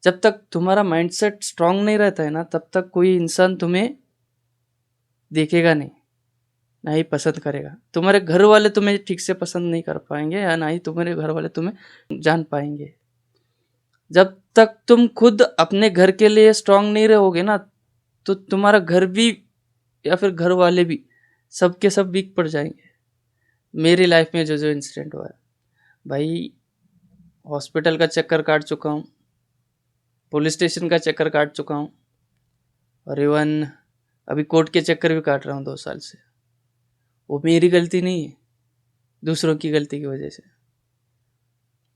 जब तक तुम्हारा माइंडसेट स्ट्रांग नहीं रहता है ना, तब तक कोई इंसान तुम्हें देखेगा नहीं, ना ही पसंद करेगा। तुम्हारे घर वाले तुम्हें ठीक से पसंद नहीं कर पाएंगे, या ना ही तुम्हारे घर वाले तुम्हें जान पाएंगे। जब तक तुम खुद अपने घर के लिए स्ट्रांग नहीं रहोगे ना, तो तुम्हारा घर भी या फिर घर वाले भी सब के सब वीक पड़ जाएंगे। मेरी लाइफ में जो जो इंसिडेंट हुआ है भाई, हॉस्पिटल का चक्कर काट चुका हूँ, पुलिस स्टेशन का चक्कर काट चुका हूँ, और इवन अभी कोर्ट के चक्कर भी काट रहा हूँ 2 साल से। वो मेरी गलती नहीं है, दूसरों की गलती की वजह से।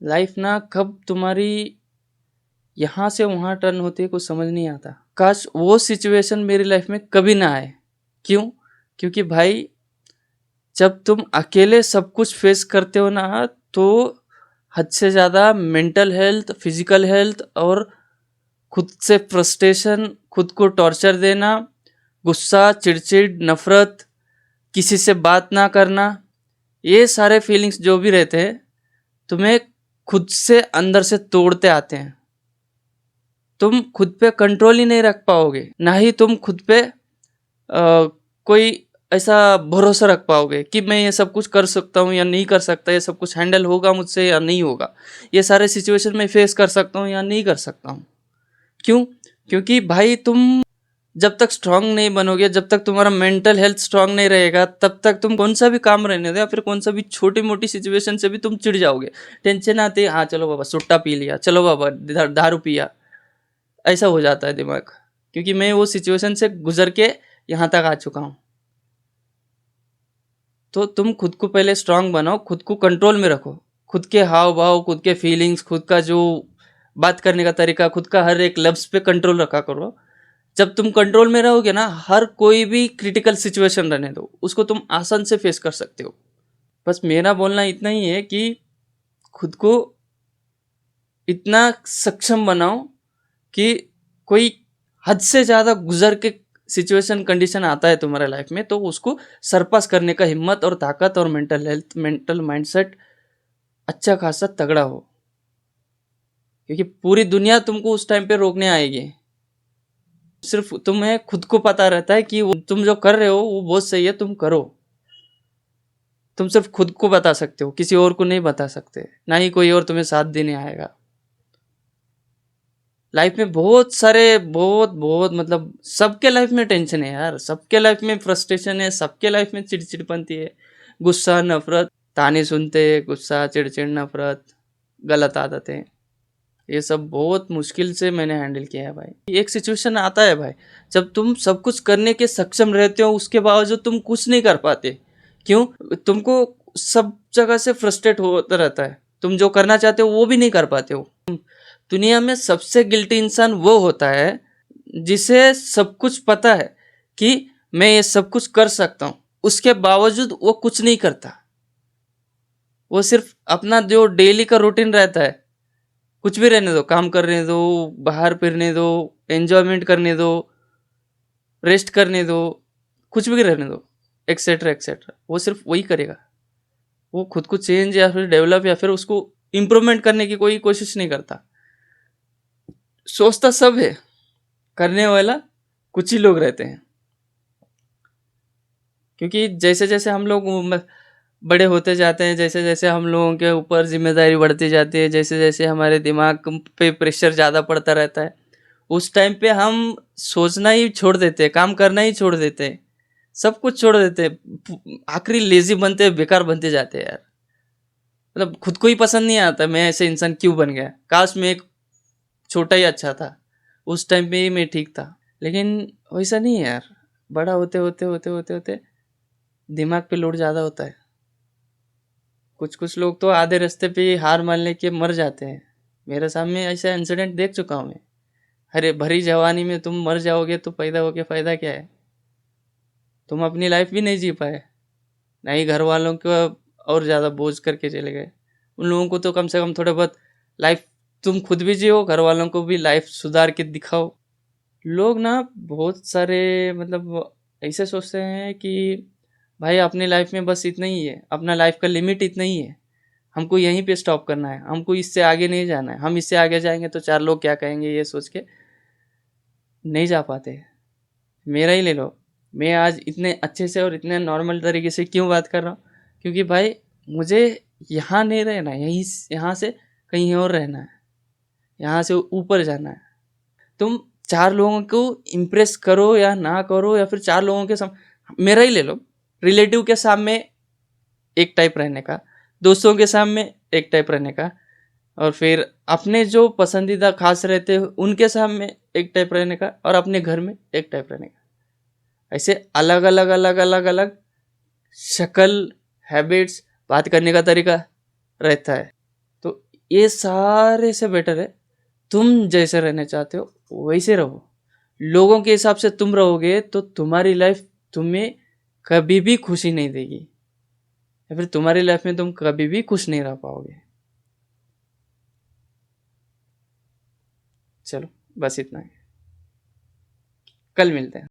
लाइफ ना कब तुम्हारी यहाँ से वहाँ टर्न होती है कुछ समझ नहीं आता। काश वो सिचुएशन मेरी लाइफ में कभी ना आए। क्यों? क्योंकि भाई जब तुम अकेले सब कुछ फेस करते हो ना, तो हद से ज़्यादा मेंटल हेल्थ, फिजिकल हेल्थ और खुद से फ्रस्ट्रेशन, खुद को टॉर्चर देना, गुस्सा, चिड़चिड़, नफरत, किसी से बात ना करना, ये सारे फीलिंग्स जो भी रहते हैं तुम्हें खुद से अंदर से तोड़ते आते हैं। तुम खुद पे कंट्रोल ही नहीं रख पाओगे, ना ही तुम खुद पे कोई ऐसा भरोसा रख पाओगे कि मैं ये सब कुछ कर सकता हूँ या नहीं कर सकता, ये सब कुछ हैंडल होगा मुझसे या नहीं होगा, ये सारे सिचुएशन में फेस कर सकता हूँ या नहीं कर सकता हूँ। क्यों? क्योंकि भाई तुम जब तक स्ट्रांग नहीं बनोगे, जब तक तुम्हारा मेंटल हेल्थ स्ट्रांग नहीं रहेगा, तब तक तुम कौन सा भी काम रहने दो या फिर कौन सा भी छोटी मोटी सिचुएशन से भी तुम चिढ़ जाओगे। टेंशन आती है, हाँ चलो बाबा सुट्टा पी लिया, चलो बाबा दारू पिया, ऐसा हो जाता है दिमाग। क्योंकि मैं वो सिचुएशन से गुजर के यहाँ तक आ चुका हूँ। तो तुम खुद को पहले स्ट्रांग बनाओ, खुद को कंट्रोल में रखो, खुद के हाव भाव, खुद के फीलिंग्स, खुद का जो बात करने का तरीका, खुद का हर एक लफ्ज़ पे कंट्रोल रखा करो। जब तुम कंट्रोल में रहोगे ना, हर कोई भी क्रिटिकल सिचुएशन रहने दो, उसको तुम आसान से फेस कर सकते हो। बस मेरा बोलना इतना ही है कि खुद को इतना सक्षम बनाओ कि कोई हद से ज़्यादा गुजर के सिचुएशन, कंडीशन आता है तुम्हारे लाइफ में, तो उसको सरपास करने का हिम्मत और ताकत और मेंटल हेल्थ, मेंटल माइंडसेट अच्छा खासा तगड़ा हो। क्योंकि पूरी दुनिया तुमको उस टाइम पे रोकने आएगी। सिर्फ तुम्हें खुद को पता रहता है कि तुम जो कर रहे हो वो बहुत सही है, तुम करो। तुम सिर्फ खुद को बता सकते हो, किसी और को नहीं बता सकते, ना ही कोई और तुम्हें साथ देने आएगा। लाइफ में बहुत सारे बहुत मतलब सबके लाइफ में टेंशन है यार, सबके लाइफ में फ्रस्ट्रेशन है, सबके लाइफ में चिड़चिड़पंती है, गुस्सा, नफरत, ताने सुनते, गुस्सा, चिड़चिड़, नफरत, गलत आदतें, ये सब बहुत मुश्किल से मैंने हैंडल किया है भाई। एक सिचुएशन आता है भाई, जब तुम सब कुछ करने के सक्षम रहते हो, उसके बावजूद तुम कुछ नहीं कर पाते। क्यों? तुमको सब जगह से फ्रस्ट्रेट होता रहता है, तुम जो करना चाहते हो वो भी नहीं कर पाते हो। दुनिया में सबसे गिल्टी इंसान वो होता है जिसे सब कुछ पता है कि मैं ये सब कुछ कर सकता हूँ, उसके बावजूद वो कुछ नहीं करता। वो सिर्फ अपना जो डेली का रूटीन रहता है, कुछ भी रहने दो, काम करने दो, बाहर फिरने दो, एंजॉयमेंट करने दो, रेस्ट करने दो, कुछ भी रहने दो, एक्सेट्रा एक्सेट्रा, वो सिर्फ वही करेगा। वो खुद को चेंज या फिर डेवलप या फिर उसको इम्प्रूवमेंट करने की कोई कोशिश नहीं करता। सोचता सब है, करने वाला कुछ ही लोग रहते हैं। क्योंकि जैसे जैसे हम लोग बड़े होते जाते हैं, जैसे जैसे हम लोगों के ऊपर जिम्मेदारी बढ़ती जाती है, जैसे जैसे हमारे दिमाग पे प्रेशर ज़्यादा पड़ता रहता है, उस टाइम पे हम सोचना ही छोड़ देते हैं, काम करना ही छोड़ देते हैं, सब कुछ छोड़ देते हैं, आखिरी लेजी बनते हैं, बेकार बनते जाते हैं यार। मतलब खुद को ही पसंद नहीं आता मैं ऐसे इंसान क्यों बन गया, काश मैं एक छोटा ही अच्छा था, उस टाइम पे ही मैं ठीक था। लेकिन वैसा नहीं है यार, बड़ा होते होते होते होते होते दिमाग पे लोड ज़्यादा होता है। कुछ कुछ लोग तो आधे रास्ते पे हार मान के मर जाते हैं। मेरे सामने ऐसा इंसिडेंट देख चुका हूँ मैं। अरे भरी जवानी में तुम मर जाओगे तो पैदा होके फ़ायदा क्या है? तुम अपनी लाइफ भी नहीं जी पाए, ना ही घर वालों को और ज़्यादा बोझ करके चले गए। उन लोगों को तो कम से कम थोड़ा बहुत लाइफ तुम खुद भी जियो, घर वालों को भी लाइफ सुधार के दिखाओ। लोग ना बहुत सारे मतलब ऐसे सोचते हैं कि भाई अपनी लाइफ में बस इतना ही है, अपना लाइफ का लिमिट इतना ही है, हमको यहीं पे स्टॉप करना है, हमको इससे आगे नहीं जाना है। हम इससे आगे जाएंगे तो 4 लोग क्या कहेंगे ये सोच के नहीं जा पाते। मेरा ही ले लो, मैं आज इतने अच्छे से और इतने नॉर्मल तरीके से क्यों बात कर रहा हूँ, क्योंकि भाई मुझे यहाँ नहीं रहना है, यहाँ से कहीं और रहना है, यहाँ से ऊपर जाना है। तुम 4 लोगों को इम्प्रेस करो या ना करो, या फिर 4 लोगों के मेरा ही ले लो, रिलेटिव के सामने एक टाइप रहने का, दोस्तों के सामने एक टाइप रहने का, और फिर अपने जो पसंदीदा खास रहते हैं उनके सामने एक टाइप रहने का, और अपने घर में एक टाइप रहने का। ऐसे अलग अलग अलग अलग अलग शक्ल, हैबिट्स, बात करने का तरीका रहता है। तो ये सारे से बेटर है तुम जैसे रहना चाहते हो वैसे रहो। लोगों के हिसाब से तुम रहोगे तो तुम्हारी लाइफ तुम्हें कभी भी खुशी नहीं देगी, या फिर तुम्हारी लाइफ में तुम कभी भी खुश नहीं रह पाओगे। चलो बस इतना ही, कल मिलते हैं।